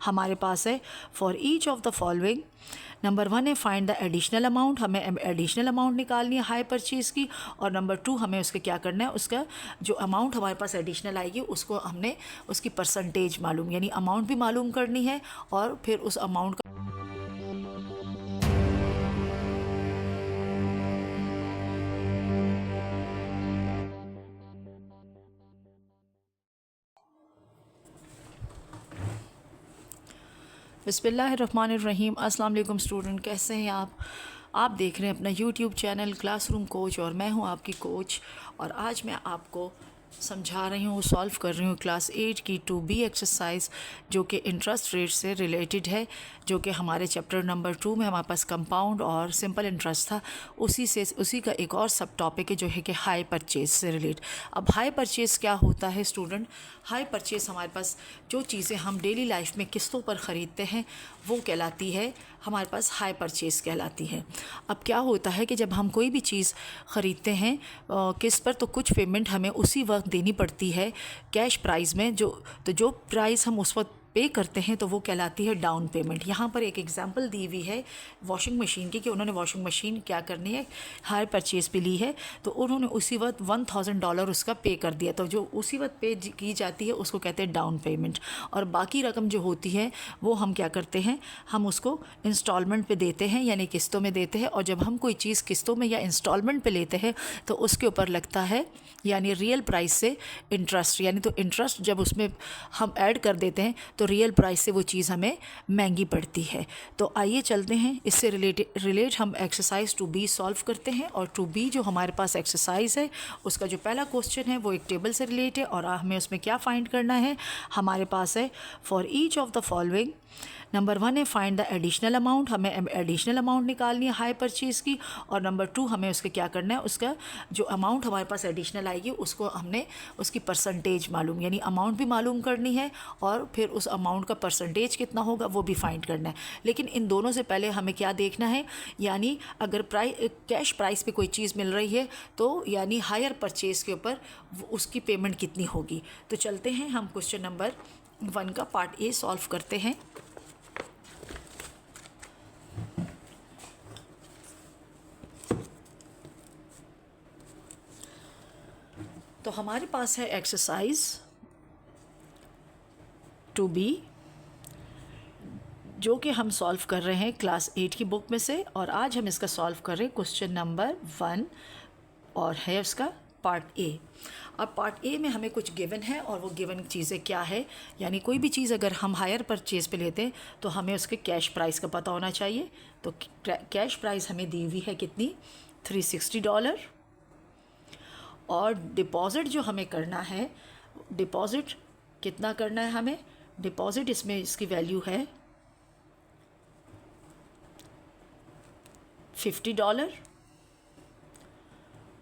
हमारे पास है for each of the following. Number 1 है फाइंड द एडिशनल अमाउंट, हमें एडिशनल अमाउंट निकालनी है हाई परचेज़ की। और नंबर 2 हमें उसके क्या करना है, उसका जो अमाउंट हमारे पास एडिशनल आएगी उसको हमने उसकी परसेंटेज मालूम यानी अमाउंट भी मालूम करनी है और फिर उस अमाउंट का बिस्मिल्लाहिर्रहमानिर्रहीम। अस्सलाम वालेकुम स्टूडेंट, कैसे हैं आप देख रहे हैं अपना यूट्यूब चैनल क्लासरूम कोच और मैं हूं आपकी कोच। और आज मैं आपको समझा रही हूँ, सॉल्व कर रही हूँ क्लास 8 की 2B एक्सरसाइज जो कि इंटरेस्ट रेट से रिलेटेड है, जो कि हमारे चैप्टर नंबर 2 में हमारे पास कंपाउंड और सिंपल इंटरेस्ट था। उसी का एक और सब टॉपिक है जो है कि हाई परचेज से रिलेट। अब हाई परचेज़ क्या होता है स्टूडेंट? हाई परचेज़ हमारे पास जो चीज़ें हम डेली लाइफ में किस्तों पर ख़रीदते हैं वो कहलाती है, हमारे पास हाई परचेज़ कहलाती है। अब क्या होता है कि जब हम कोई भी चीज़ ख़रीदते हैं किस्त पर तो कुछ पेमेंट हमें उसी वक्त देनी पड़ती है कैश प्राइस में। जो प्राइस हम उस वक्त पे करते हैं तो वो कहलाती है डाउन पेमेंट। यहाँ पर एक एग्जांपल दी हुई है वॉशिंग मशीन की कि उन्होंने वॉशिंग मशीन क्या करनी है, हाई परचेज़ पे ली है तो उन्होंने उसी वक्त $1000 उसका पे कर दिया। तो जो उसी वक्त पे की जाती है उसको कहते हैं डाउन पेमेंट। और बाकी रकम जो होती है वो हम क्या करते हैं, हम उसको इंस्टॉलमेंट पे देते हैं यानी किस्तों में देते हैं। और जब हम कोई चीज़ किस्तों में या इंस्टॉलमेंट पे लेते हैं तो उसके ऊपर लगता है यानी रियल प्राइस से इंटरेस्ट, यानी तो इंटरेस्ट जब उसमें हम ऐड कर देते हैं तो रियल प्राइस से वो चीज़ हमें महंगी पड़ती है। तो आइए चलते हैं इससे रिलेट हम एक्सरसाइज 2B सॉल्व करते हैं। और 2B जो हमारे पास एक्सरसाइज है उसका जो पहला क्वेश्चन है वो एक टेबल से रिलेट है और हमें उसमें क्या फाइंड करना है, हमारे पास है for each of the following. Number 1 है फाइंड द एडिशनल अमाउंट, हमें एडिशनल अमाउंट निकालनी है हाई परचेज़ की। और नंबर 2 हमें उसके क्या करना है, उसका जो अमाउंट हमारे पास एडिशनल आएगी उसको हमने उसकी परसेंटेज मालूम यानी अमाउंट भी मालूम करनी है और फिर उस अमाउंट का परसेंटेज कितना होगा वो भी फाइंड करना है। लेकिन इन दोनों से पहले हमें क्या देखना है, यानी अगर कैश प्राइस पे कोई चीज़ मिल रही है तो यानी हायर परचेज़ के ऊपर उसकी पेमेंट कितनी होगी। तो चलते हैं हम क्वेश्चन नंबर 1 का पार्ट ए सॉल्व करते हैं। तो हमारे पास है एक्सरसाइज 2B जो कि हम सॉल्व कर रहे हैं क्लास 8 की बुक में से। और आज हम इसका सॉल्व कर रहे हैं क्वेश्चन नंबर 1 और है उसका पार्ट ए। अब पार्ट ए में हमें कुछ गिवन है और वो गिवन चीज़ें क्या है, यानी कोई भी चीज़ अगर हम हायर परचेज़ पे लेते हैं तो हमें उसके कैश प्राइस का पता होना चाहिए। तो कैश प्राइस हमें दी हुई है कितनी, $360। और डिपॉज़िट जो हमें करना है, डिपॉज़िट कितना करना है हमें, डिपॉज़िट इसमें इसकी वैल्यू है $50।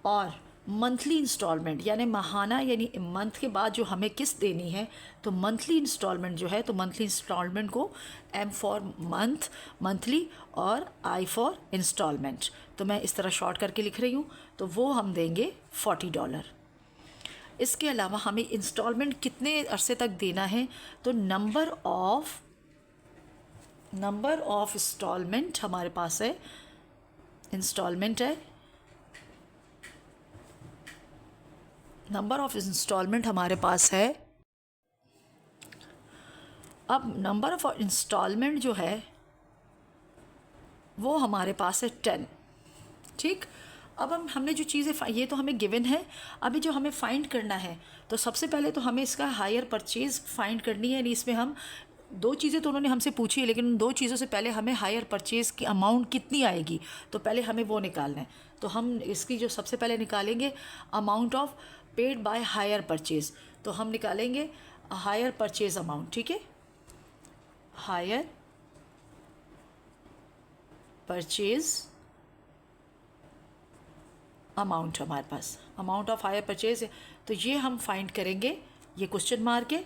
और मंथली इंस्टॉलमेंट यानी माहाना यानी मंथ के बाद जो हमें किस्त देनी है तो मंथली इंस्टॉलमेंट जो है, तो मंथली इंस्टॉलमेंट को M फॉर मंथ मंथली और I फॉर इंस्टॉलमेंट, तो मैं इस तरह शॉर्ट करके लिख रही हूँ, तो वो हम देंगे $40। इसके अलावा हमें इंस्टॉलमेंट कितने अरसे तक देना है, तो नंबर ऑफ इंस्टॉलमेंट हमारे पास है, इंस्टॉलमेंट है, नंबर ऑफ इंस्टॉलमेंट हमारे पास है। अब नंबर ऑफ इंस्टॉलमेंट जो है वो हमारे पास है 10। ठीक, अब हमने जो चीज़ें ये तो हमें गिवन है, अभी जो हमें फाइंड करना है तो सबसे पहले तो हमें इसका हायर परचेज़ फाइंड करनी है। यानी इसमें हम दो चीज़ें तो उन्होंने हमसे पूछी है, लेकिन उन दो चीज़ों से पहले हमें हायर परचेज़ की अमाउंट कितनी आएगी तो पहले हमें वो निकालना है। तो हम इसकी जो सबसे पहले निकालेंगे amount of paid by hire purchase, तो हम निकालेंगे हायर परचेज़ अमाउंट। ठीक है, हायर परचेज़ अमाउंट हमारे पास, अमाउंट ऑफ हायर परचेज़, तो ये हम फाइंड करेंगे, ये क्वेश्चन मार्क है।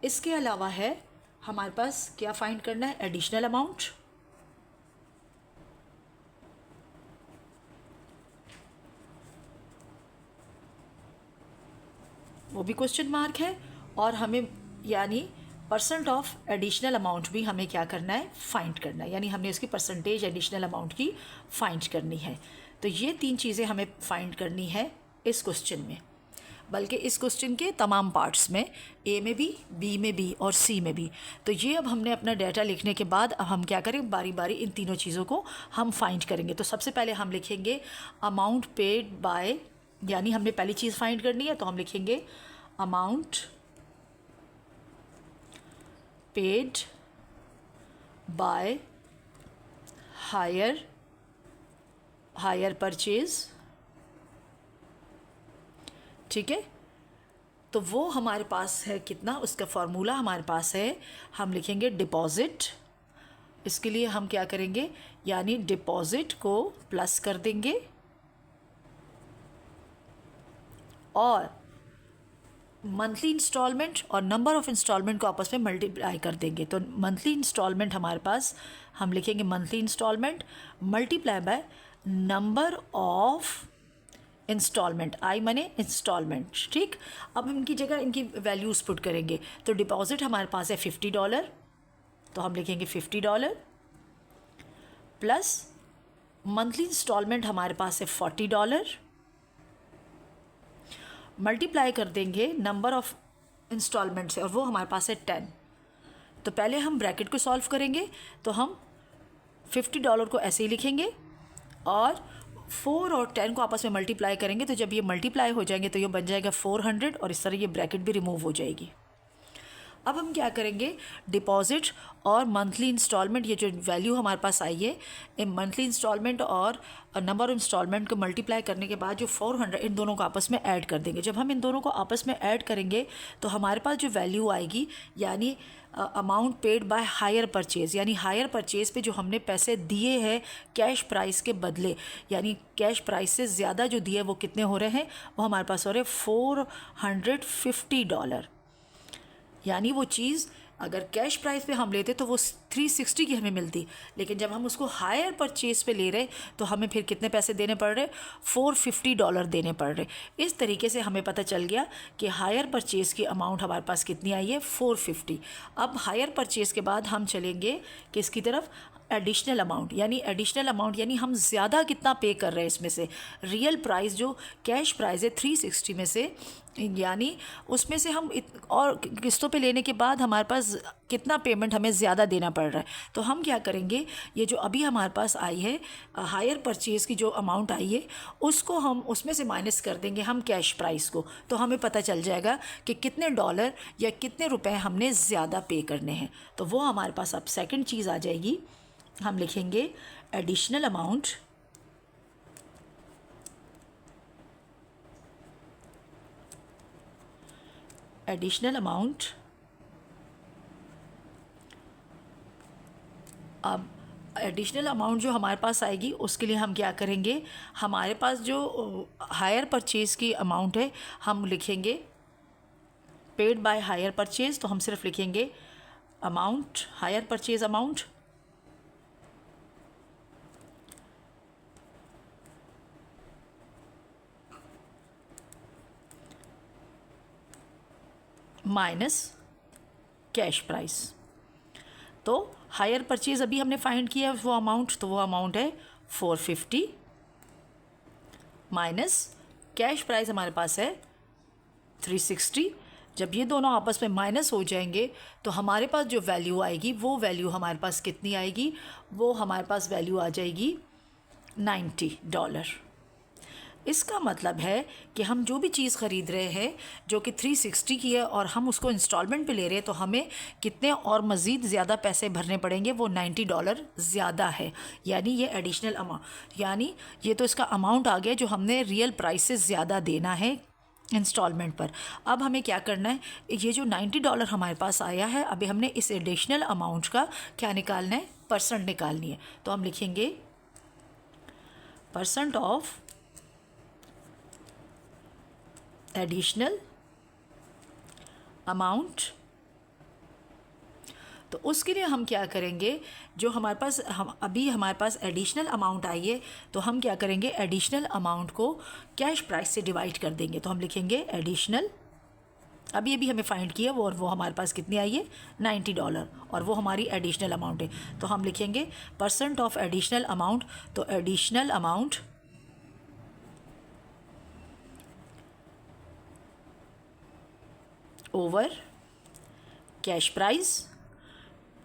इसके अलावा है हमारे पास क्या फाइंड करना है, एडिशनल अमाउंट, वो भी क्वेश्चन मार्क है। और हमें यानी परसेंट ऑफ एडिशनल अमाउंट भी हमें क्या करना है, फाइंड करना है, यानी हमने इसकी परसेंटेज एडिशनल अमाउंट की फाइंड करनी है। तो ये 3 चीज़ें हमें फाइंड करनी है इस क्वेश्चन में, बल्कि इस क्वेश्चन के तमाम पार्ट्स में, ए में भी, बी में भी और सी में भी। तो ये अब हमने अपना डाटा लिखने के बाद अब हम क्या करें, बारी बारी इन तीनों चीज़ों को हम फाइंड करेंगे। तो सबसे पहले हम लिखेंगे अमाउंट पेड बाय, यानी हमने पहली चीज़ फाइंड करनी है, तो हम लिखेंगे amount paid by hire purchase. ठीक है, तो वो हमारे पास है कितना, उसका फॉर्मूला हमारे पास है, हम लिखेंगे डिपॉजिट। इसके लिए हम क्या करेंगे, यानी डिपॉजिट को प्लस कर देंगे और मंथली इंस्टॉलमेंट और नंबर ऑफ़ इंस्टॉलमेंट को आपस में मल्टीप्लाई कर देंगे। तो मंथली इंस्टॉलमेंट हमारे पास, हम लिखेंगे monthly instalment multiply by number of instalment, I माने इंस्टॉलमेंट। ठीक, अब हम इनकी जगह इनकी वैल्यूज़ पुट करेंगे। तो डिपॉजिट हमारे पास है $50, तो हम लिखेंगे $50 प्लस मंथली इंस्टॉलमेंट हमारे पास है $40, मल्टीप्लाई कर देंगे नंबर ऑफ इंस्टॉलमेंट से, और वो हमारे पास है 10। तो पहले हम ब्रैकेट को सॉल्व करेंगे, तो हम $50 को ऐसे ही लिखेंगे और 4 और 10 को आपस में मल्टीप्लाई करेंगे। तो जब ये मल्टीप्लाई हो जाएंगे तो ये बन जाएगा 400, और इस तरह ये ब्रैकेट भी रिमूव हो जाएगी। अब हम क्या करेंगे, डिपॉजिट और मंथली इंस्टॉलमेंट, ये जो वैल्यू हमारे पास आई है, मंथली इंस्टॉलमेंट और नंबर ऑफ इंस्टॉलमेंट को मल्टीप्लाई करने के बाद जो 400, इन दोनों को आपस में ऐड कर देंगे। जब हम इन दोनों को आपस में ऐड करेंगे तो हमारे पास जो वैल्यू आएगी, यानी amount paid by hire purchase, यानी हायर परचेज़ पे जो हमने पैसे दिए हैं कैश प्राइस के बदले, यानी कैश प्राइस से ज़्यादा जो दिए वो कितने हो रहे हैं, वो हमारे पास हो रहे हैं $450। यानी वो चीज़ अगर कैश प्राइस पे हम लेते तो वो 360 की हमें मिलती, लेकिन जब हम उसको हायर परचेज पे ले रहे तो हमें फिर कितने पैसे देने पड़ रहे, $450 देने पड़ रहे। इस तरीके से हमें पता चल गया कि हायर परचेज की अमाउंट हमारे पास कितनी आई है, 450। अब हायर परचेज के बाद हम चलेंगे किसकी तरफ, एडिशनल अमाउंट, यानी एडिशनल अमाउंट यानी हम ज़्यादा कितना पे कर रहे हैं इसमें से। रियल प्राइस जो कैश प्राइस है 360 में से, यानी उसमें से हम और किस्तों पे लेने के बाद हमारे पास कितना पेमेंट हमें ज़्यादा देना पड़ रहा है। तो हम क्या करेंगे, ये जो अभी हमारे पास आई है हायर परचेज़ की जो अमाउंट आई है, उसको हम उसमें से माइनस कर देंगे हम कैश प्राइस को। तो हमें पता चल जाएगा कि कितने डॉलर या कितने रुपए हमने ज़्यादा पे करने हैं। तो वो हमारे पास अब सेकंड चीज़ आ जाएगी, हम लिखेंगे एडिशनल अमाउंट अब एडिशनल अमाउंट जो हमारे पास आएगी उसके लिए हम क्या करेंगे, हमारे पास जो हायर परचेज़ की अमाउंट है हम लिखेंगे पेड बाय हायर परचेज़। तो हम सिर्फ लिखेंगे amount, hire purchase amount minus cash price. तो हायर परचेज़ अभी हमने फाइंड किया वो अमाउंट, तो वो अमाउंट है 450 माइनस कैश प्राइस हमारे पास है 360। जब ये दोनों आपस में माइनस हो जाएंगे तो हमारे पास जो वैल्यू आएगी वो वैल्यू हमारे पास कितनी आएगी, वो हमारे पास वैल्यू आ जाएगी $90। इसका मतलब है कि हम जो भी चीज़ ख़रीद रहे हैं जो कि 360 की है और हम उसको इंस्टॉलमेंट पे ले रहे हैं, तो हमें कितने और मज़ीद ज़्यादा पैसे भरने पड़ेंगे, वो $90 ज़्यादा है। यानी ये एडिशनल अमाउंट, यानी ये तो इसका अमाउंट आ गया जो हमने रियल प्राइस से ज़्यादा देना है इंस्टॉलमेंट पर। अब हमें क्या करना है, ये जो $90 हमारे पास आया है, अभी हमने इस एडिशनल अमाउंट का क्या निकालना है, परसेंट निकालनी है। तो हम लिखेंगे परसेंट ऑफ एडिशनल अमाउंट। तो उसके लिए हम क्या करेंगे, जो हमारे पास हमारे पास एडिशनल अमाउंट आई है, तो हम क्या करेंगे, एडिशनल अमाउंट को कैश प्राइस से डिवाइड कर देंगे। तो हम लिखेंगे एडिशनल अभी अभी हमें फाइंड किया वो, और वो हमारे पास कितनी आई है $90, और वो हमारी एडिशनल अमाउंट है। तो हम लिखेंगे परसेंट ऑफ एडिशनल अमाउंट। तो additional amount over cash price,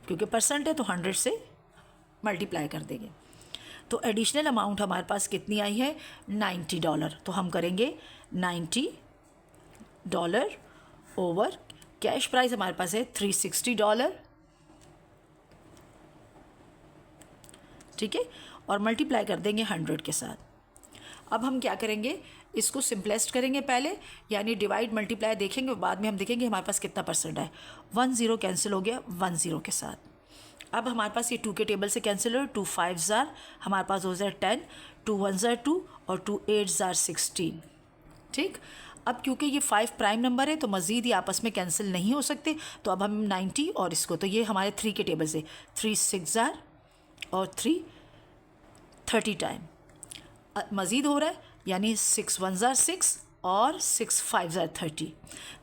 क्योंकि परसेंट है तो 100 से मल्टीप्लाई कर देंगे। तो एडिशनल अमाउंट हमारे पास कितनी आई है $90। तो हम करेंगे $90 ओवर कैश प्राइस हमारे पास है $360, ठीक है, और मल्टीप्लाई कर देंगे 100 के साथ। अब हम क्या करेंगे, इसको सिंपलेस्ट करेंगे पहले, यानी डिवाइड मल्टीप्लाई देखेंगे, बाद में हम देखेंगे हमारे पास कितना परसेंट है। 1 0 कैंसिल हो गया 1 0 के साथ। अब हमारे पास ये 2 के टेबल से कैंसिल हो, 2 5 हमारे पास हो जाए 10, 2 1 2 और 2 8 16, ठीक। अब क्योंकि ये 5 प्राइम नंबर है तो मज़ीद ये आपस में कैंसिल नहीं हो सकते, तो अब हम 90 और इसको, तो ये हमारे 3 के टेबल से 3 6 और 3 30 टाइम मज़ीद हो रहा है, यानी 6 1 6 और 6 5 30।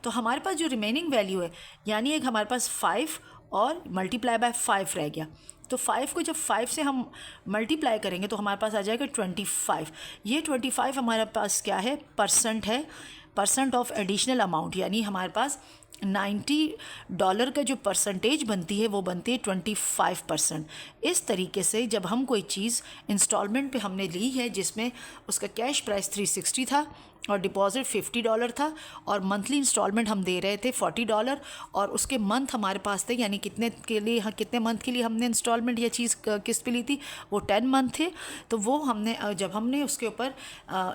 तो हमारे पास जो रिमेनिंग वैल्यू है, यानी एक हमारे पास 5 और मल्टीप्लाई बाय 5 रह गया। तो 5 को जब 5 से हम मल्टीप्लाई करेंगे तो हमारे पास आ जाएगा 25। ये 25 हमारे पास क्या है, परसेंट है, परसेंट ऑफ एडिशनल अमाउंट, यानी हमारे पास $90 का जो परसेंटेज बनती है वो बनती है 25%। इस तरीके से जब हम कोई चीज़ इंस्टॉलमेंट पे हमने ली है जिसमें उसका कैश प्राइस 360 था और डिपॉजिट $50 था, और मंथली इंस्टॉलमेंट हम दे रहे थे $40, और उसके मंथ हमारे पास थे, यानी कितने के लिए, कितने मंथ के लिए हमने इंस्टॉलमेंट या चीज़ किस्त पे ली थी, वो 10 मंथ थे। तो वो हमने जब हमने उसके ऊपर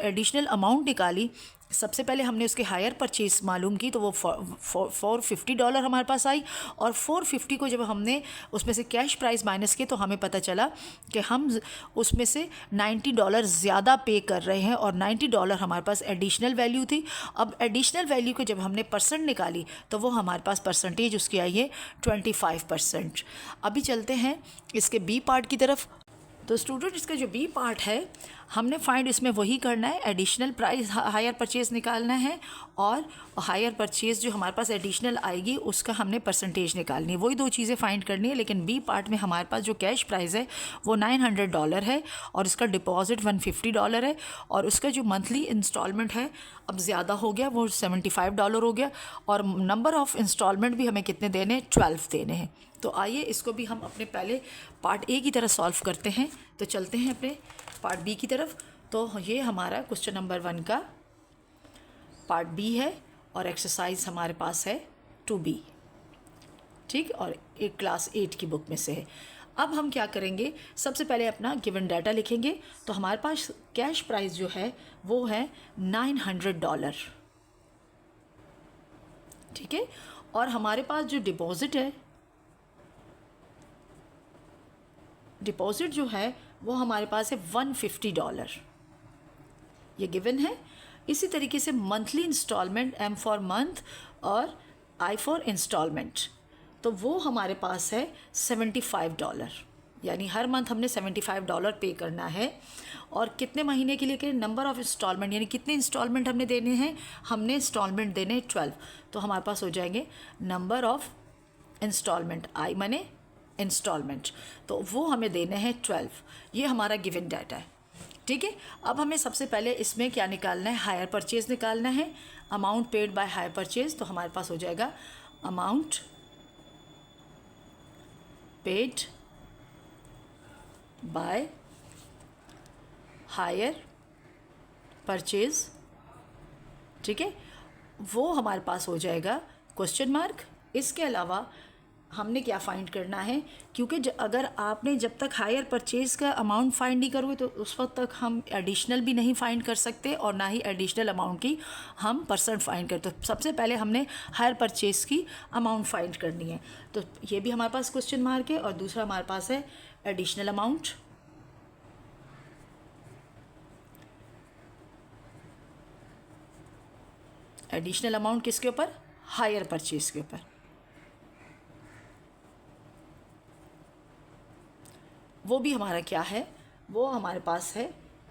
एडिशनल अमाउंट निकाली, सबसे पहले हमने उसके हायर परचेज मालूम की, तो वो $450 हमारे पास आई, और 450 को जब हमने उसमें से कैश प्राइस माइनस किए तो हमें पता चला कि हम उसमें से $90 ज़्यादा पे कर रहे हैं, और $90 हमारे पास एडिशनल वैल्यू थी। अब एडिशनल वैल्यू को जब हमने परसेंट निकाली तो वो हमारे पास परसेंटेज उसकी आई है 25%। अभी चलते हैं इसके बी पार्ट की तरफ। तो स्टूडेंट, इसका जो बी पार्ट है हमने फाइंड इसमें वही करना है, एडिशनल प्राइस हायर परचेज निकालना है, और हायर परचेज जो हमारे पास एडिशनल आएगी उसका हमने परसेंटेज निकालनी है, वही दो चीज़ें फाइंड करनी है। लेकिन बी पार्ट में हमारे पास जो कैश प्राइस है वो $900 है, और इसका डिपॉजिट $150 है, और उसका जो मंथली इंस्टॉलमेंट है अब ज़्यादा हो गया, वो $75 हो गया, और नंबर ऑफ़ इंस्टॉलमेंट भी हमें कितने देने हैं, 12 देने हैं। तो आइए इसको भी हम अपने पहले पार्ट ए की तरह सॉल्व करते हैं। तो चलते हैं अपने पार्ट बी की तरफ। तो ये हमारा क्वेश्चन नंबर 1 का पार्ट बी है, और एक्सरसाइज हमारे पास है 2B, ठीक, और एक क्लास 8 की बुक में से है। अब हम क्या करेंगे, सबसे पहले अपना गिवन डाटा लिखेंगे। तो हमारे पास कैश प्राइस जो है वो है $900, ठीक है, और हमारे पास जो डिपॉजिट है, डिपॉजिट जो है वो हमारे पास है $150, ये गिवन है। इसी तरीके से monthly instalment, M for month और I फॉर इंस्टॉलमेंट, तो वो हमारे पास है $75, यानी हर मंथ हमने $75 पे करना है। और कितने महीने के लिए के नंबर ऑफ़ इंस्टॉलमेंट, यानी कितने इंस्टॉलमेंट हमने देने हैं, हमने इंस्टॉलमेंट देने 12। तो हमारे पास हो जाएंगे नंबर ऑफ़ इंस्टॉलमेंट, I माने इंस्टॉलमेंट, तो वो हमें देने हैं 12। ये हमारा गिवन डाटा है, ठीक है। अब हमें सबसे पहले इसमें क्या निकालना है, हायर परचेज निकालना है, amount paid by hire purchase. तो हमारे पास हो जाएगा amount paid by hire purchase, ठीक है, वो हमारे पास हो जाएगा क्वेश्चन मार्क। इसके अलावा हमने क्या फ़ाइंड करना है, क्योंकि अगर आपने जब तक हायर परचेज़ का अमाउंट फ़ाइंड नहीं करोगे तो उस वक्त तक हम एडिशनल भी नहीं फ़ाइंड कर सकते, और ना ही एडिशनल अमाउंट की हम परसेंट फ़ाइंड करते। तो सबसे पहले हमने हायर परचेज़ की अमाउंट फ़ाइंड करनी है। तो ये भी हमारे पास क्वेश्चन मार्क है, और दूसरा हमारे पास है एडिशनल अमाउंट। एडिशनल अमाउंट किसके ऊपर, हायर परचेज़ के ऊपर। वो भी हमारा क्या है, वो हमारे पास है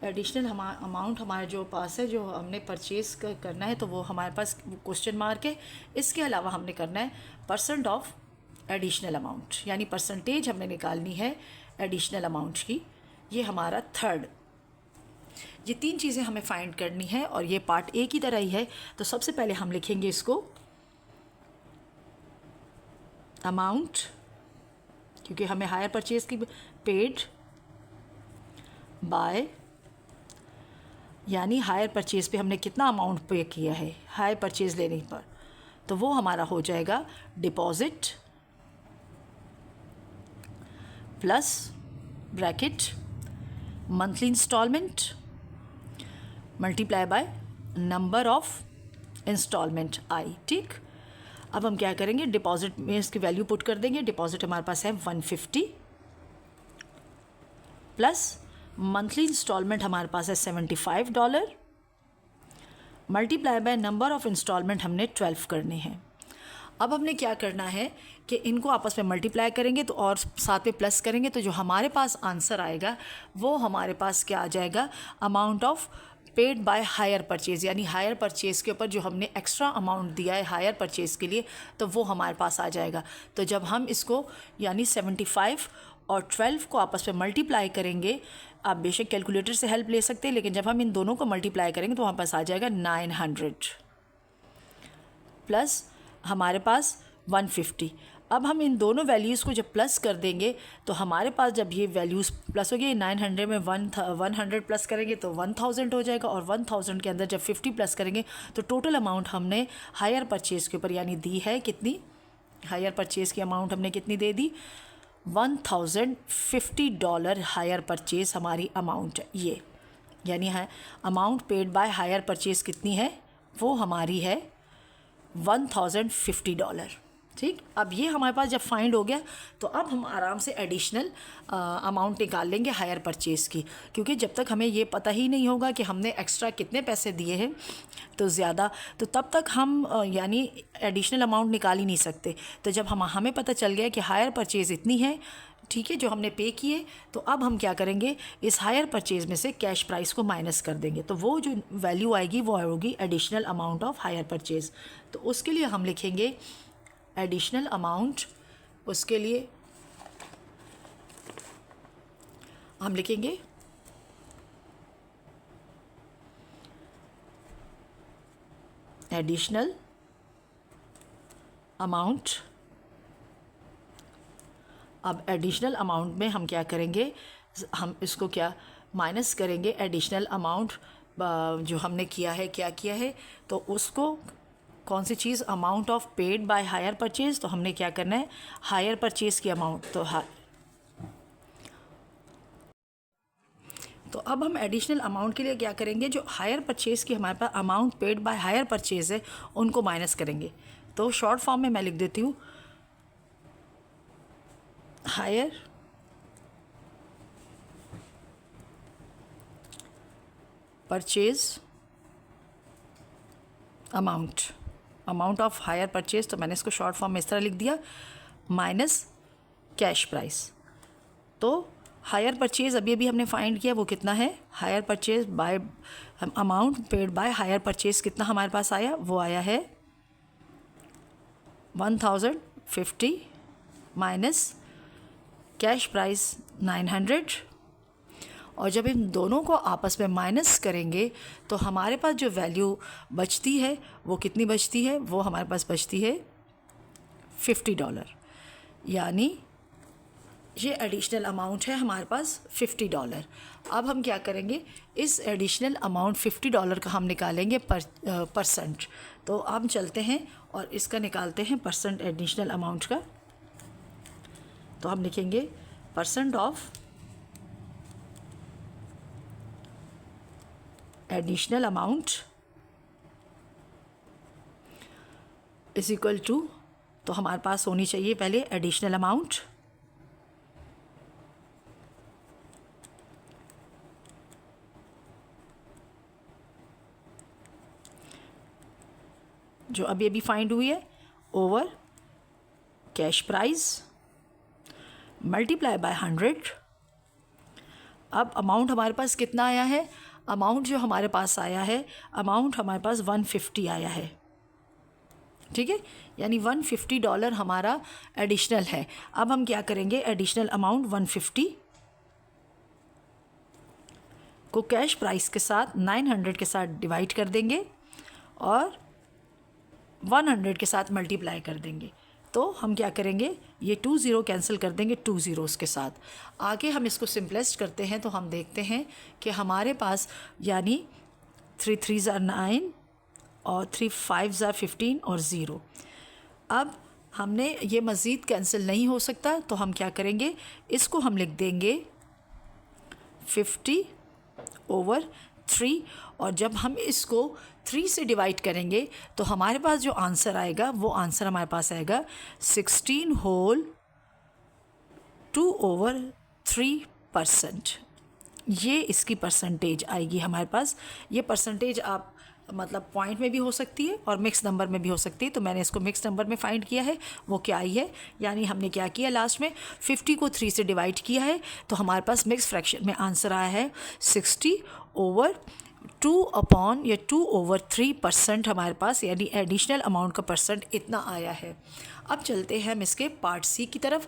एडिशनल अमाउंट हमारे जो पास है, जो हमने परचेज़ करना है, तो वो हमारे पास क्वेश्चन मार्क है। इसके अलावा हमने करना है परसेंट ऑफ एडिशनल अमाउंट, यानी परसेंटेज हमने निकालनी है एडिशनल अमाउंट की। ये हमारा थर्ड। ये तीन चीज़ें हमें फाइंड करनी है और ये पार्ट ए की तरह ही है। तो सबसे पहले हम लिखेंगे इसको अमाउंट, क्योंकि हमें हायर परचेज की पेड बाय, यानी हायर परचेज पे हमने कितना अमाउंट पे किया है हायर परचेज लेने पर, तो वो हमारा हो जाएगा deposit plus bracket monthly instalment multiply by number of instalment I. ठीक, अब हम क्या करेंगे, डिपॉजिट में इसकी वैल्यू पुट कर देंगे। डिपॉजिट हमारे पास है 150 प्लस मंथली इंस्टॉलमेंट हमारे पास है $75, multiply by number of instalment हमने 12 करने हैं। अब हमने क्या करना है कि इनको आपस में मल्टीप्लाई करेंगे तो और साथ में प्लस करेंगे, तो जो हमारे पास आंसर आएगा वो हमारे पास क्या आ जाएगा, amount of paid by hire purchase, यानी हायर परचेज़ के ऊपर जो हमने एक्स्ट्रा अमाउंट दिया है हायर परचेज़ के लिए, तो वो हमारे पास आ जाएगा। तो जब हम इसको यानी 75 और 12 को आपस में मल्टीप्लाई करेंगे, आप बेशक कैलकुलेटर से हेल्प ले सकते हैं, लेकिन जब हम इन दोनों को मल्टीप्लाई करेंगे तो हमारे पास आ जाएगा 900 प्लस हमारे पास 150। अब हम इन दोनों वैल्यूज़ को जब प्लस कर देंगे तो हमारे पास जब ये वैल्यूज़ प्लस हो गई, 900 में 100 प्लस करेंगे तो 1000 हो जाएगा, और 1000 के अंदर जब 50 प्लस करेंगे तो टोटल अमाउंट हमने हायर परचेज़ के ऊपर यानी दी है कितनी, हायर परचेज़ की अमाउंट हमने कितनी दे दी, $1050 हायर परचेज़ हमारी अमाउंट है ये, यानी है amount paid by hire purchase कितनी है, वो हमारी है $1050। ठीक, अब ये हमारे पास जब फाइंड हो गया तो अब हम आराम से एडिशनल अमाउंट निकाल लेंगे हायर परचेज़ की, क्योंकि जब तक हमें ये पता ही नहीं होगा कि हमने एक्स्ट्रा कितने पैसे दिए हैं तो ज़्यादा, तो तब तक हम यानी एडिशनल अमाउंट निकाल ही नहीं सकते। तो जब हमें पता चल गया कि हायर परचेज़ इतनी है, ठीक है, जो हमने पे किए, तो अब हम क्या करेंगे, इस हायर परचेज़ में से कैश प्राइस को माइनस कर देंगे, तो वो जो वैल्यू आएगी वो होगी additional amount of hire purchase. तो उसके लिए हम लिखेंगे एडिशनल अमाउंट, उसके लिए हम लिखेंगे एडिशनल अमाउंट। अब एडिशनल अमाउंट में हम क्या करेंगे, हम इसको क्या माइनस करेंगे, एडिशनल अमाउंट जो हमने किया है, क्या किया है, तो उसको कौन सी चीज़, amount of paid by hire purchase, तो हमने क्या करना है हायर परचेज़ की अमाउंट, तो अब हम एडिशनल अमाउंट के लिए क्या करेंगे, जो हायर परचेज़ की हमारे पास amount paid by hire purchase है उनको माइनस करेंगे। तो शॉर्ट फॉर्म में मैं लिख देती हूँ hire purchase amount of hire purchase, तो मैंने इसको शॉर्ट फॉर्म में इस तरह लिख दिया, माइनस कैश प्राइस। तो हायर परचेज़ अभी हमने फाइंड किया वो कितना है, hire purchase by amount paid by hire purchase कितना हमारे पास आया, वो आया है 1050 माइनस कैश प्राइस 900, और जब इन दोनों को आपस में माइनस करेंगे तो हमारे पास जो वैल्यू बचती है वो कितनी बचती है, वो हमारे पास बचती है $50, यानी ये एडिशनल अमाउंट है हमारे पास $50। अब हम क्या करेंगे, इस एडिशनल अमाउंट $50 का हम निकालेंगे परसेंट। तो हम चलते हैं और इसका निकालते हैं परसेंट एडिशनल अमाउंट का। तो हम लिखेंगे percent of additional amount is equal to, तो हमारे पास होनी चाहिए पहले एडिशनल अमाउंट जो अभी फाइंड हुई है over cash price multiply by 100 अब अमाउंट हमारे पास कितना आया है, अमाउंट जो हमारे पास आया है, अमाउंट हमारे पास 150 आया है, ठीक है, यानी $150 हमारा एडिशनल है। अब हम क्या करेंगे, एडिशनल अमाउंट 150 को कैश प्राइस के साथ 900 के साथ डिवाइड कर देंगे और 100 के साथ मल्टीप्लाई कर देंगे। तो हम क्या करेंगे, ये 20 कैंसिल कर देंगे 2 ज़ीरोज़ के साथ। आगे हम इसको सिंपलेस्ट करते हैं तो हम देखते हैं कि हमारे पास यानी 3 3 ज़ा 9 और 3 5 ज़ा 15 और 0। अब हमने ये मज़ीद कैंसिल नहीं हो सकता तो हम क्या करेंगे, इसको हम लिख देंगे 50/3 और जब हम इसको 3 से डिवाइड करेंगे तो हमारे पास जो आंसर आएगा वो आंसर हमारे पास आएगा 16 होल 2/3%। ये इसकी परसेंटेज आएगी हमारे पास। ये परसेंटेज आप मतलब पॉइंट में भी हो सकती है और मिक्स नंबर में भी हो सकती है, तो मैंने इसको मिक्स नंबर में फाइंड किया है। वो क्या आई है, यानी हमने क्या किया, लास्ट में 50 को 3 से डिवाइड किया है तो हमारे पास मिक्स फ्रैक्शन में आंसर आया है 2/3% हमारे पास, यानी एडिशनल अमाउंट का परसेंट इतना आया है। अब चलते हैं हम इसके पार्ट सी की तरफ,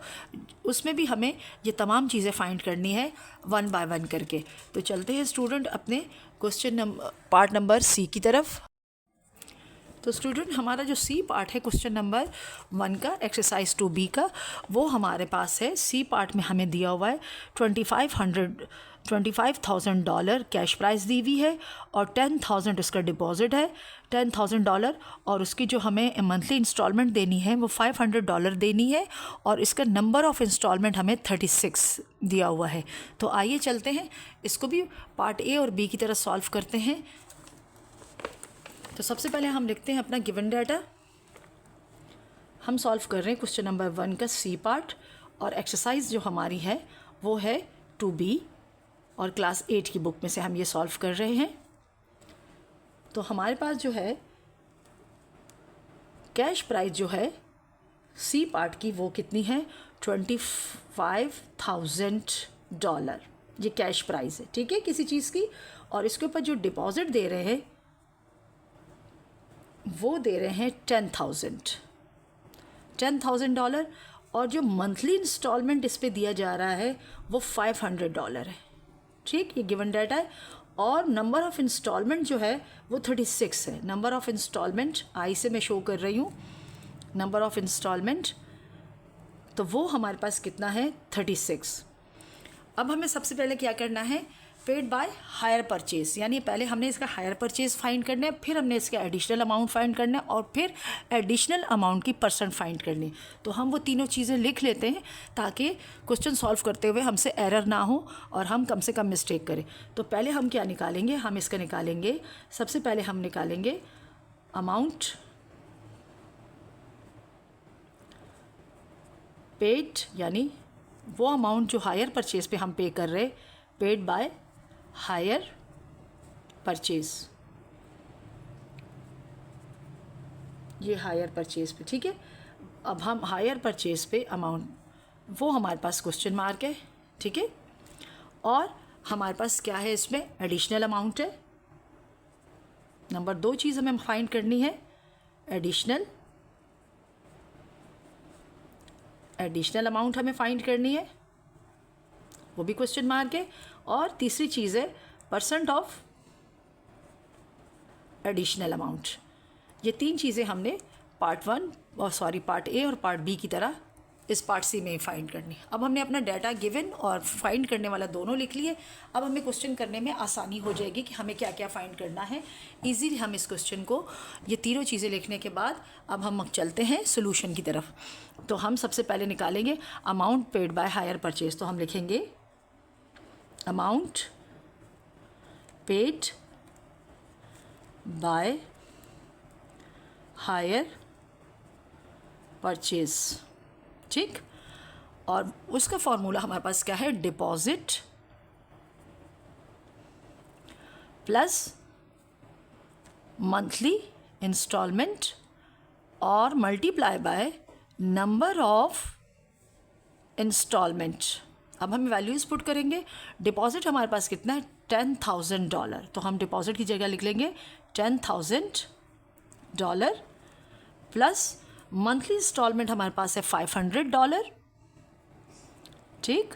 उसमें भी हमें ये तमाम चीज़ें फाइंड करनी है 1 बाय 1 करके। तो चलते हैं स्टूडेंट अपने क्वेश्चन पार्ट नंबर सी की तरफ। तो स्टूडेंट हमारा जो सी पार्ट है क्वेश्चन नंबर 1 का, एक्सरसाइज 2B का, वो हमारे पास है। सी पार्ट में हमें दिया हुआ है $25,000 कैश प्राइस दी हुई है और 10,000 उसका डिपॉजिट है, $10,000, और उसकी जो हमें मंथली इंस्टॉलमेंट देनी है वो $500 देनी है और इसका नंबर ऑफ़ इंस्टॉलमेंट हमें 36 दिया हुआ है। तो आइए चलते हैं इसको भी पार्ट ए और बी की तरह सॉल्व करते हैं। तो सबसे पहले हम लिखते हैं अपना गिवन डाटा। हम सॉल्व कर रहे हैं क्वेश्चन नंबर 1 का सी पार्ट और एक्सरसाइज जो हमारी है वो है 2B और क्लास 8 की बुक में से हम ये सॉल्व कर रहे हैं। तो हमारे पास जो है कैश प्राइस जो है सी पार्ट की वो कितनी है, $25,000 ये कैश प्राइस है, ठीक है, किसी चीज़ की। और इसके ऊपर जो डिपॉजिट दे रहे हैं वो दे रहे हैं $10,000 और जो मंथली इंस्टॉलमेंट इस पे दिया जा रहा है वो $500 है, ठीक, ये गिवन डाटा है। और नंबर ऑफ़ इंस्टॉलमेंट जो है वो 36 है। नंबर ऑफ़ इंस्टॉलमेंट आई से मैं शो कर रही हूँ, नंबर ऑफ़ इंस्टॉलमेंट, तो वो हमारे पास कितना है 36। अब हमें सबसे पहले क्या करना है, पेड बाय हायर परचेज, यानी पहले हमने इसका हायर परचेज फाइंड करना है, फिर हमने इसका एडिशनल अमाउंट फाइंड करना है और फिर एडिशनल अमाउंट की परसेंट फाइंड करनी है। तो हम वो तीनों चीज़ें लिख लेते हैं ताकि क्वेश्चन सॉल्व करते हुए हमसे एरर ना हो और हम कम से कम मिस्टेक करें। तो पहले हम क्या निकालेंगे, हम इसका निकालेंगे, सबसे पहले हम निकालेंगे अमाउंट पेड, यानी वो अमाउंट जो हायर परचेज पे हम पे कर रहे, पेड बाय हायर परचेज, ये हायर परचेज पे, ठीक है। अब हम हायर परचेज पे अमाउंट, वो हमारे पास क्वेश्चन मार्क है, ठीक है, और हमारे पास क्या है, इसमें एडिशनल अमाउंट है। नंबर 2 चीज़ हमें फाइंड करनी है, एडिशनल अमाउंट हमें फाइंड करनी है, वो भी क्वेश्चन मार्क है। और तीसरी चीज़ है परसेंट ऑफ एडिशनल अमाउंट। ये 3 चीज़ें हमने पार्ट ए और पार्ट बी की तरह इस पार्ट सी में फाइंड करनी। अब हमने अपना डाटा गिवन और फाइंड करने वाला दोनों लिख लिए। अब हमें क्वेश्चन करने में आसानी हो जाएगी कि हमें क्या क्या फाइंड करना है। इजीली हम इस क्वेश्चन को, ये तीनों चीज़ें लिखने के बाद अब हम चलते हैं सोल्यूशन की तरफ। तो हम सबसे पहले निकालेंगे amount paid by hire purchase. तो हम लिखेंगे amount paid by hire purchase, ठीक। और उसका फॉर्मूला हमारे पास क्या है, डिपॉजिट प्लस मंथली इंस्टॉलमेंट और multiply by number of instalment अब हम वैल्यूज़ पुट करेंगे। डिपॉजिट हमारे पास कितना है, $10,000, तो हम डिपॉजिट की जगह लिख लेंगे $10,000 प्लस मंथली इंस्टॉलमेंट हमारे पास है $500, ठीक।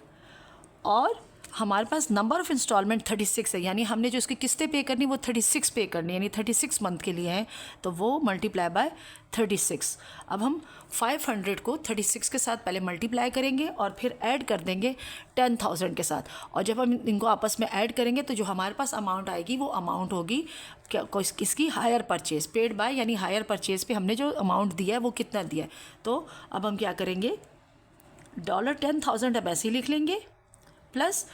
और हमारे पास नंबर ऑफ़ इंस्टॉलमेंट 36 है, यानी हमने जो उसकी किस्तें पे करनी वो 36 पे करनी, यानी 36 मंथ के लिए हैं, तो वो मल्टीप्लाई बाय 36। अब हम 500 को 36 के साथ पहले मल्टीप्लाई करेंगे और फिर ऐड कर देंगे 10,000 के साथ, और जब हम इनको आपस में ऐड करेंगे तो जो हमारे पास अमाउंट आएगी वो अमाउंट होगी किसकी, हायर परचेज़ पेड बाय, यानी हायर परचेज़ पे हमने जो अमाउंट दिया है वो कितना दिया है। तो अब हम क्या करेंगे, $10,000 अब ऐसे ही लिख लेंगे प्लस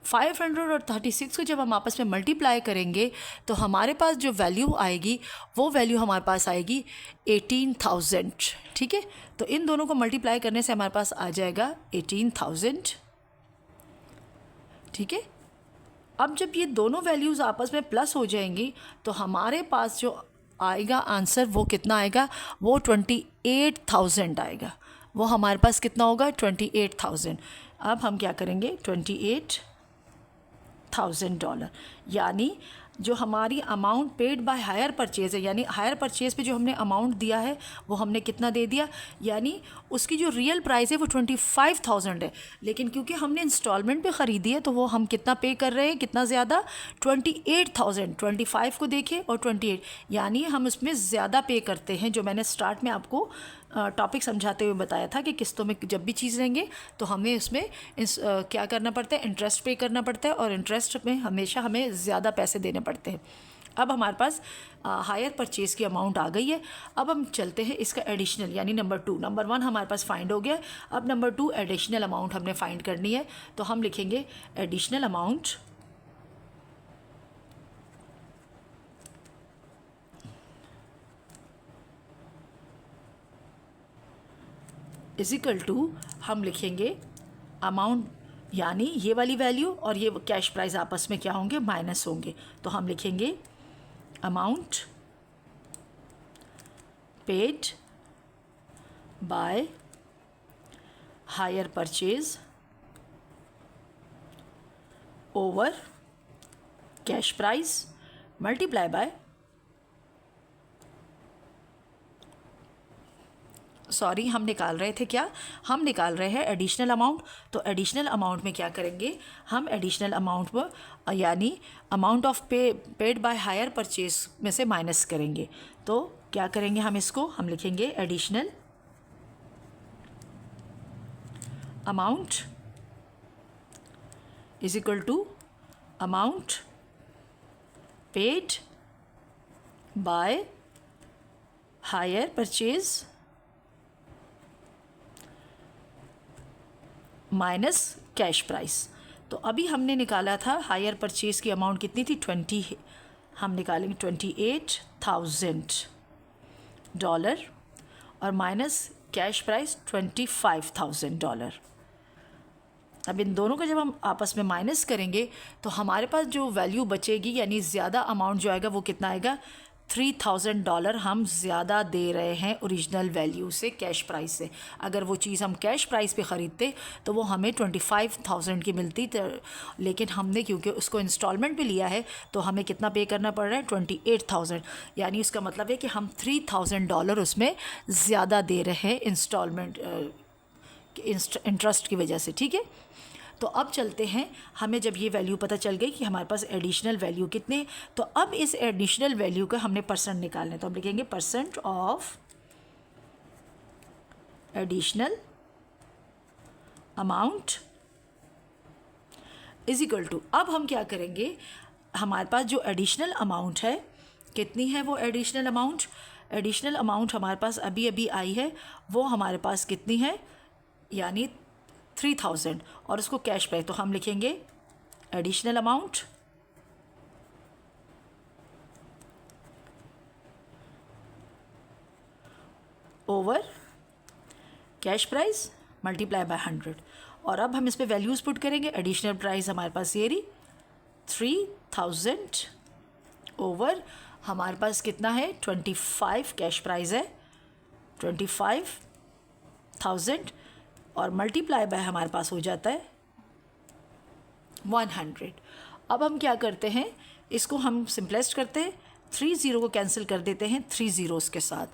500 और 36 को जब हम आपस में मल्टीप्लाई करेंगे तो हमारे पास जो वैल्यू आएगी वो वैल्यू हमारे पास आएगी 18,000, ठीक है। तो इन दोनों को मल्टीप्लाई करने से हमारे पास आ जाएगा 18,000, ठीक है। अब जब ये दोनों वैल्यूज़ आपस में प्लस हो जाएंगी तो हमारे पास जो आएगा आंसर वो कितना आएगा, वो 28,000 आएगा। वो हमारे पास कितना होगा, 28,000। अब हम क्या करेंगे, $28,000, यानी जो हमारी amount paid by hire purchase है, यानी हायर परचेज़ पे जो हमने अमाउंट दिया है वो हमने कितना दे दिया, यानी उसकी जो रियल प्राइस है वो 25,000 है, लेकिन क्योंकि हमने इंस्टॉलमेंट पे ख़रीदी है तो वो हम कितना पे कर रहे हैं, कितना ज़्यादा, 28,000। 25 को देखें और 28, यानी हम उसमें ज़्यादा पे करते हैं। जो मैंने स्टार्ट में आपको टॉपिक समझाते हुए बताया था कि किस्तों में जब भी चीज़ लेंगे तो हमें उसमें क्या करना पड़ता है, इंटरेस्ट पे करना पड़ता है, और इंटरेस्ट में हमेशा हमें ज़्यादा पैसे देने पड़ते हैं। अब हमारे पास हायर परचेज़ की अमाउंट आ गई है। अब हम चलते हैं इसका एडिशनल, यानी नंबर 2, नंबर 1 हमारे पास फाइंड हो गया, अब नंबर 2 एडिशनल अमाउंट हमने फाइंड करनी है। तो हम लिखेंगे additional amount is equal to, हम लिखेंगे अमाउंट, यानी ये वाली वैल्यू और ये कैश प्राइस आपस में क्या होंगे, माइनस होंगे। तो हम लिखेंगे amount paid by hire purchase over cash price multiply by, sorry हम निकाल रहे थे क्या, हम निकाल रहे हैं एडिशनल अमाउंट। तो एडिशनल अमाउंट में क्या करेंगे, हम एडिशनल अमाउंट पर यानी amount of paid by hire purchase में से माइनस करेंगे। तो क्या करेंगे हम इसको, हम लिखेंगे additional amount is equal to amount paid by hire purchase minus cash price. तो अभी हमने निकाला था हायर परचेज़ की अमाउंट कितनी थी, 20, हम निकालेंगे $28,000 और माइनस कैश प्राइस $25,000। अब इन दोनों को जब हम आपस में माइनस करेंगे तो हमारे पास जो वैल्यू बचेगी, यानी ज़्यादा अमाउंट जो आएगा वो कितना आएगा, $3,000 हम ज़्यादा दे रहे हैं ओरिजिनल वैल्यू से, कैश प्राइस से। अगर वो चीज़ हम कैश प्राइस पे ख़रीदते तो वो हमें 25,000 की मिलती, लेकिन हमने क्योंकि उसको इंस्टॉलमेंट पे लिया है तो हमें कितना पे करना पड़ रहा है, 28,000। यानी उसका मतलब है कि हम $3,000 उसमें ज़्यादा दे रहे हैं इंस्टॉलमेंट इंटरेस्ट की वजह से, ठीक है। तो अब चलते हैं, हमें जब ये वैल्यू पता चल गई कि हमारे पास एडिशनल वैल्यू कितने, तो अब इस एडिशनल वैल्यू का हमने परसेंट निकालना है। तो हम लिखेंगे percent of additional amount is equal to, अब हम क्या करेंगे, हमारे पास जो एडिशनल अमाउंट है कितनी है, वो एडिशनल अमाउंट हमारे पास अभी अभी आई है, वो हमारे पास कितनी है, यानी 3,000, और उसको कैश प्राइस। तो हम लिखेंगे additional amount over cash price multiply by 100। और अब हम इस पे वैल्यूज़ पुट करेंगे। एडिशनल प्राइस हमारे पास ये रही 3,000 ओवर हमारे पास कितना है, 25 कैश प्राइस है, 25,000 और मल्टीप्लाई बाय हमारे पास हो जाता है 100। अब हम क्या करते हैं, इसको हम सिंपलेस्ट करते हैं, 3 ज़ीरो को कैंसिल कर देते हैं 3 ज़ीरोज़ के साथ।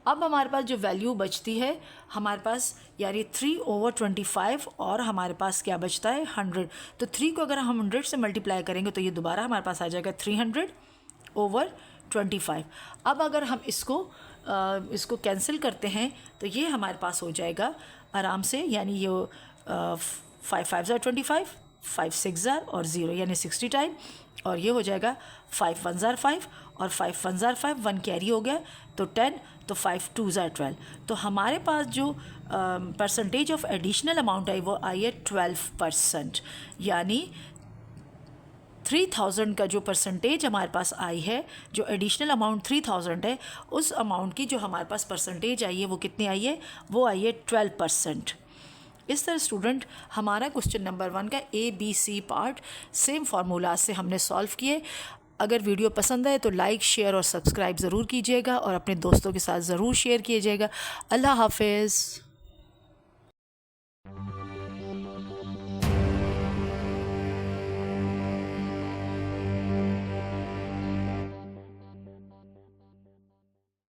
अब हमारे पास जो वैल्यू बचती है हमारे पास, यानी 3/25, और हमारे पास क्या बचता है 100। तो 3 को अगर हम 100 से मल्टीप्लाई करेंगे तो ये दोबारा हमारे पास आ जाएगा 300/25। अब अगर हम इसको कैंसिल करते हैं तो ये हमारे पास हो जाएगा आराम से, यानी ये 5 5 25, 5 6 और 0 यानी 60 टाइम, और ये हो जाएगा 5 1 5 और 5 1 5, 1 कैरी हो गया तो 10, तो 5 2 12। तो हमारे पास जो percentage of additional amount I वो आई है 12%, यानी 3000 का जो परसेंटेज हमारे पास आई है, जो एडिशनल अमाउंट 3000 है, उस अमाउंट की जो हमारे पास परसेंटेज आई है वो कितनी आई है, वो आई है 12%। इस तरह स्टूडेंट हमारा क्वेश्चन नंबर 1 का ABC पार्ट सेम फार्मूला से हमने सॉल्व किए। अगर वीडियो पसंद आए तो लाइक, शेयर और सब्सक्राइब ज़रूर कीजिएगा और अपने दोस्तों के साथ ज़रूर शेयर कीजिएगा। अल्लाह हाफिज़।